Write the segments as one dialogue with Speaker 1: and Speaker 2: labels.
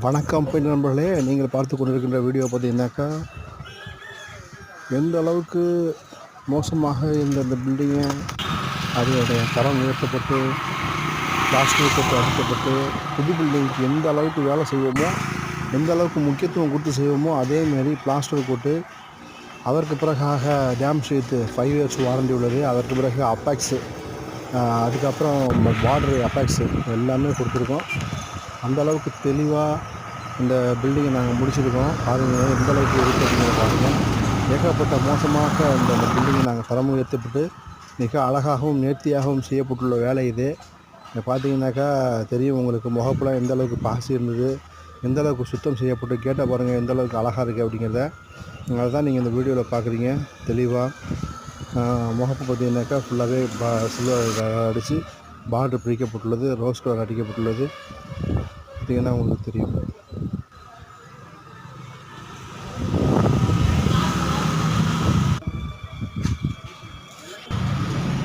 Speaker 1: வணக்கம் பெண் நண்பர்களே, நீங்கள் பார்த்து கொண்டிருக்கின்ற வீடியோ பார்த்தீங்கன்னாக்கா எந்த அளவுக்கு மோசமாக இருந்த இந்த பில்டிங்கை அதனுடைய தரம் உயர்த்தப்பட்டு பிளாஸ்டிக் போட்டு அடிக்கப்பட்டு புது பில்டிங்க்கு எந்த அளவுக்கு வேலை செய்வோமோ, எந்த அளவுக்கு முக்கியத்துவம் கொடுத்து செய்வோமோ அதேமாரி பிளாஸ்டர் போட்டு அதற்கு பிறகாக டேம் ஷீட்டு 5 இயர்ஸ் வாரண்டி உள்ளது. அதற்கு பிறகு அப்பாக்ஸு, அதுக்கப்புறம் பார்டரு அப்பாக்ஸு எல்லாமே கொடுத்துருக்கோம். அந்த அளவுக்கு தெளிவாக இந்த பில்டிங்கை நாங்கள் முடிச்சிருக்கோம். பாருங்கள் எந்த அளவுக்கு இருக்குது அப்படிங்கிறத பாருங்கள். ஏகப்பட்ட மோசமாக இந்த பில்டிங்கை நாங்கள் தரம் உயர்த்தப்பட்டு மிக அழகாகவும் நேர்த்தியாகவும் செய்யப்பட்டுள்ள வேலை இது. இங்கே பார்த்தீங்கன்னாக்கா தெரியும் உங்களுக்கு, முகப்புலாம் எந்த அளவுக்கு பாசி இருந்தது, எந்த அளவுக்கு சுத்தம் செய்யப்பட்டு கேட்ட பாருங்கள் எந்த அளவுக்கு அழகாக இருக்குது அப்படிங்கிறத. அதுதான் நீங்கள் இந்த வீடியோவில் பார்க்குறீங்க தெளிவாக. முகப்பு பார்த்தீங்கன்னாக்கா ஃபுல்லாகவே சில்வர் அடித்து பார்டர் பிரிக்கப்பட்டுள்ளது, ரோஸ் கலர் அடிக்கப்பட்டுள்ளது. பார்த்தீங்கன்னா உங்களுக்கு தெரியும்.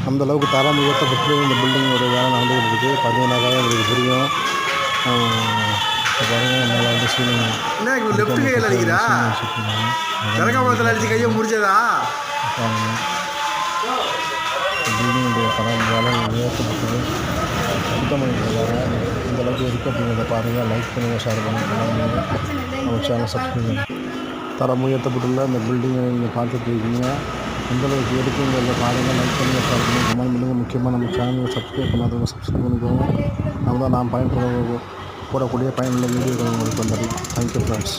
Speaker 1: அந்த அளவுக்கு தரம் உயர்த்தப்பட்டு இந்த பில்டிங்கோட வேலை நடந்துகிட்டு இருக்குது. பார்த்தீங்கன்னாக்கா உங்களுக்கு புரியும். பாருங்கள் நல்லா வந்து சீலிங்
Speaker 2: லெஃப்ட் கையில் அடிக்கிறா கரகாமத்தில் அடித்து கையை முடிச்சதா
Speaker 1: பாருங்கள். பில்டிங்குடைய தரம் வேலை உயர்த்தப்பட்டது, சுத்தம் பண்ணிக்கிறாங்க. இந்த அளவுக்கு இருக்குது அப்படிங்கிறத பாருங்கள். லைக் பண்ணுங்கள், ஷேர் பண்ணுங்கள், நம்ம சேனல் சப்ஸ்கிரைப் பண்ணுங்கள். தரம் உயர்த்தப்பட்டுள்ள இந்த பில்டிங்கை நீங்கள் பார்த்துட்டு இருக்கீங்க. எந்த அளவுக்கு இருக்குங்கிறத பாருங்கள். லைக் பண்ணுங்கள், ஷேர் பண்ணுங்கள், கமெண்ட் பண்ணுங்கள். முக்கியமாக நம்ம சேனலை சப்ஸ்கிரைப் பண்ணாதவங்க சப்ஸ்கிரைப் பண்ணிக்கோங்க. நம்ம தான் நான் போடக்கூடிய பயனுள்ள வீடியோக்கள் உங்களுக்கு வந்துடும். Thank you friends.